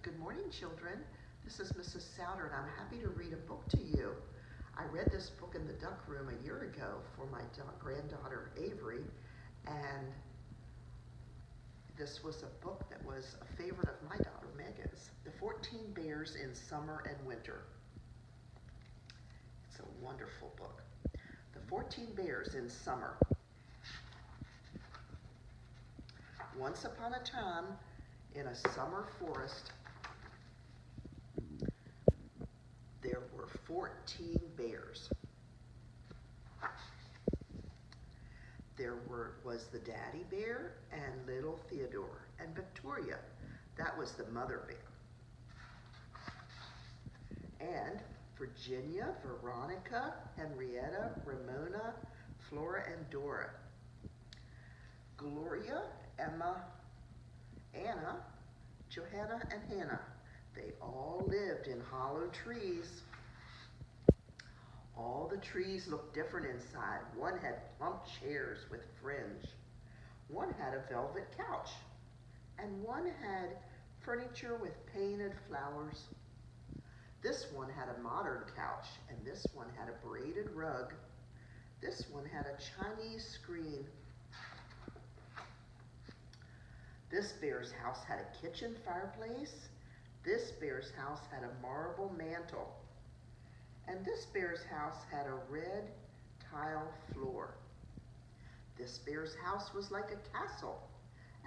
Good morning, children. This is Mrs. Sauder, and I'm happy to read a book to you. I read this book in the duck room a year ago for my granddaughter, Avery, and this was a book that was a favorite of my daughter, Megan's. The 14 Bears in Summer and Winter. It's a wonderful book. The 14 Bears in Summer. Once upon a time, in a summer forest, there were 14 bears. There was the daddy bear and little Theodore and Victoria. That was the mother bear. And Virginia, Veronica, Henrietta, Ramona, Flora, and Dora. Gloria, Emma, Anna, Johanna, and Hannah. They all lived in hollow trees. All the trees looked different inside. One had plump chairs with fringe. One had a velvet couch. And one had furniture with painted flowers. This one had a modern couch, and this one had a braided rug. This one had a Chinese screen. This bear's house had a kitchen fireplace. This bear's house had a marble mantle. And this bear's house had a red tile floor. This bear's house was like a castle,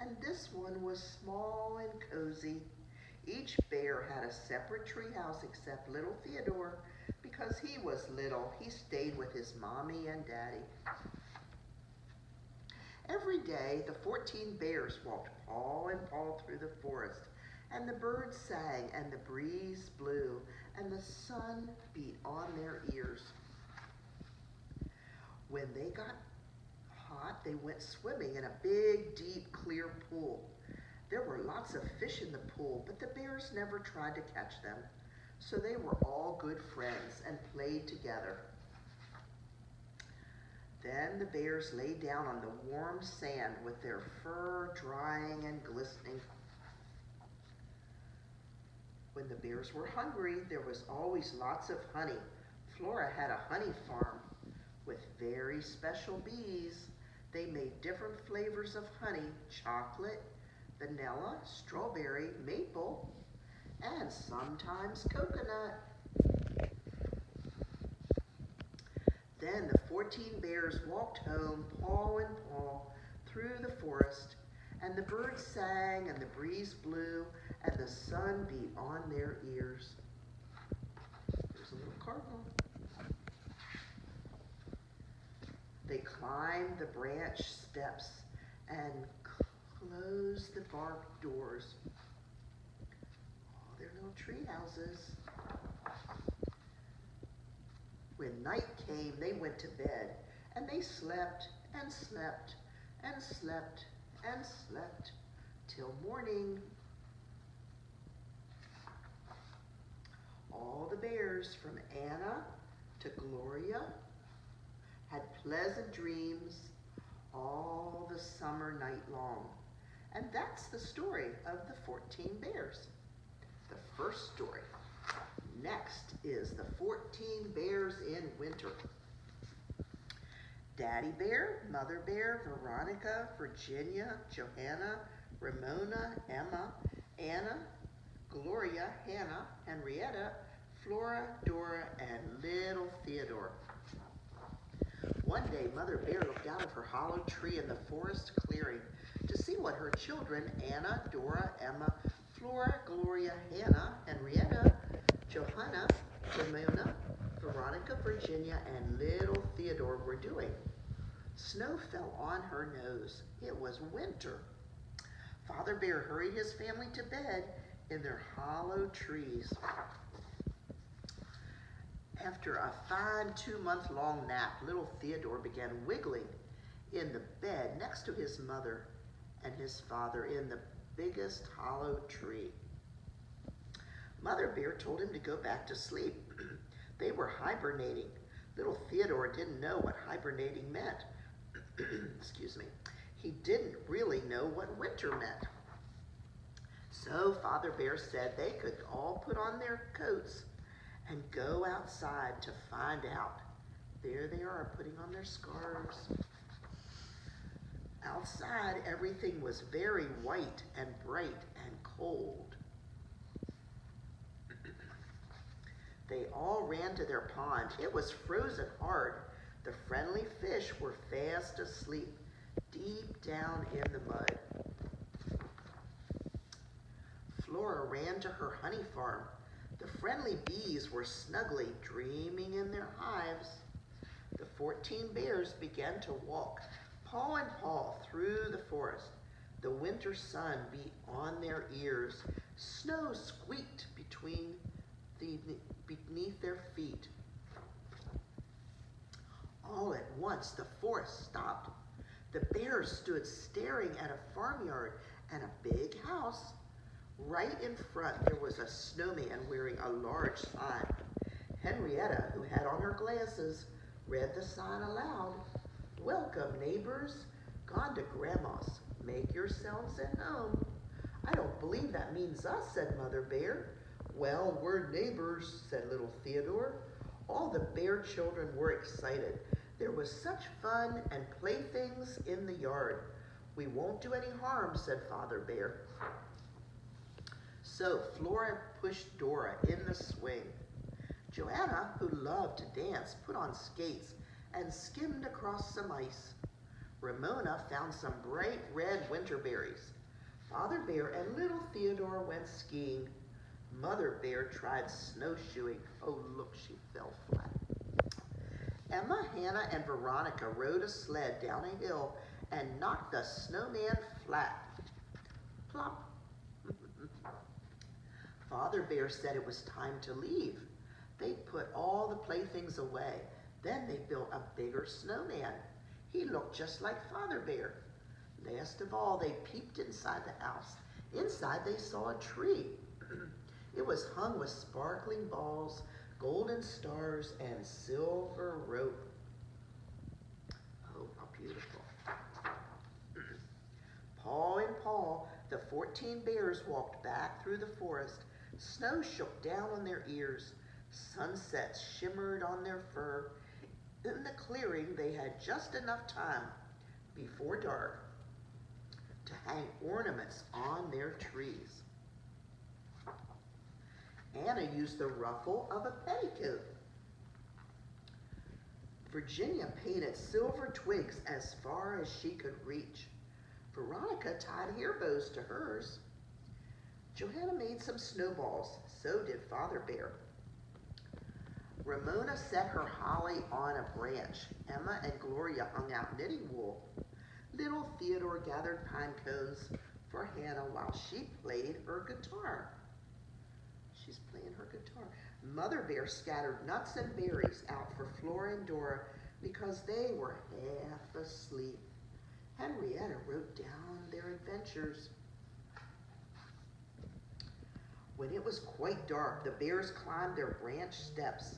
and this one was small and cozy. Each bear had a separate tree house except little Theodore. Because he was little, he stayed with his mommy and daddy. Every day, the 14 bears walked paw in paw through the forest, and the birds sang, and the breeze blew, and the sun beat on their ears. When they got hot, they went swimming in a big, deep, clear pool. There were lots of fish in the pool, but the bears never tried to catch them, so they were all good friends and played together. Then the bears lay down on the warm sand with their fur drying and glistening. When the bears were hungry, there was always lots of honey. Flora had a honey farm with very special bees. They made different flavors of honey: chocolate, vanilla, strawberry, maple, and sometimes coconut. Then the 14 bears walked home, paw in paw, through the forest, and the birds sang, and the breeze blew, and the sun beat on their ears. There's a little cardinal. They climbed the branch steps and closed the bark doors. Oh, they're little tree houses. When night came, they went to bed, and they slept and slept and slept and slept till morning. All the bears, from Anna to Gloria, had pleasant dreams all the summer night long. And that's the story of the 14 bears. The first story. Next is the 14 bears in winter. Daddy bear, mother bear, Veronica, Virginia, Johanna, Ramona, Emma, Anna, Gloria, Hannah, Henrietta, Flora, Dora, and little Theodore. One day, Mother Bear looked out of her hollow tree in the forest clearing to see what her children, Anna, Dora, Emma, Flora, Gloria, Hannah, Henrietta, Johanna, Ramona, Veronica, Virginia, and little Theodore were doing. Snow fell on her nose. It was winter. Father Bear hurried his family to bed in their hollow trees. After a fine 2-month-long nap, little Theodore began wiggling in the bed next to his mother and his father in the biggest hollow tree. Mother Bear told him to go back to sleep. They were hibernating. Little Theodore didn't know what hibernating meant. Excuse me. He didn't really know what winter meant. So Father Bear said they could all put on their coats and go outside to find out. There they are, putting on their scarves. Outside, everything was very white and bright and cold. They all ran to their pond. It was frozen hard. The friendly fish were fast asleep, deep down in the mud. Flora ran to her honey farm. The friendly bees were snugly dreaming in their hives. The 14 bears began to walk, paw in paw, through the forest. The winter sun beat on their ears. Snow squeaked beneath their feet. All at once, the forest stopped. The bears stood staring at a farmyard and a big house. Right in front, there was a snowman wearing a large sign. Henrietta, who had on her glasses, read the sign aloud. "Welcome, neighbors. Gone to Grandma's. Make yourselves at home." "I don't believe that means us," said Mother Bear. "Well, we're neighbors," said little Theodore. All the bear children were excited. There was such fun and playthings in the yard. "We won't do any harm," said Father Bear. So Flora pushed Dora in the swing. Joanna, who loved to dance, put on skates and skimmed across some ice. Ramona found some bright red winter berries. Father Bear and little Theodore went skiing. Mother Bear tried snowshoeing. Oh, look, she fell flat. Emma, Hannah, and Veronica rode a sled down a hill and knocked the snowman flat. Plop. Father Bear said it was time to leave. They put all the playthings away. Then they built a bigger snowman. He looked just like Father Bear. Last of all, they peeped inside the house. Inside they saw a tree. It was hung with sparkling balls, golden stars, and silver rope. Oh, how beautiful. Paw in paw, the 14 bears walked back through the forest. Snow shook down on their ears. Sunsets shimmered on their fur. In the clearing, they had just enough time before dark to hang ornaments on their trees. Anna used the ruffle of a petticoat. Virginia painted silver twigs as far as she could reach. Veronica tied hair bows to hers. Johanna made some snowballs. So did Father Bear. Ramona set her holly on a branch. Emma and Gloria hung out knitting wool. Little Theodore gathered pine cones for Hannah while she played her guitar. She's playing her guitar. Mother Bear scattered nuts and berries out for Flora and Dora because they were half asleep. Henrietta wrote down their adventures. When it was quite dark, the bears climbed their branch steps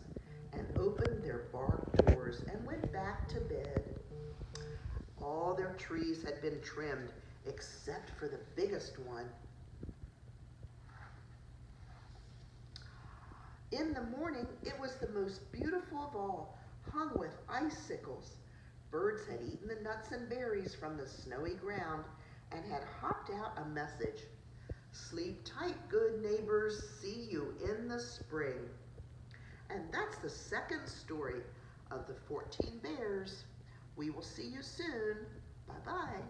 and opened their bark doors and went back to bed. All their trees had been trimmed except for the biggest one. In the morning, it was the most beautiful of all, hung with icicles. Birds had eaten the nuts and berries from the snowy ground and had hopped out a message. "Sleep tight, good neighbors, see you in the spring." And that's the second story of the 14 bears. We will see you soon. Bye-bye.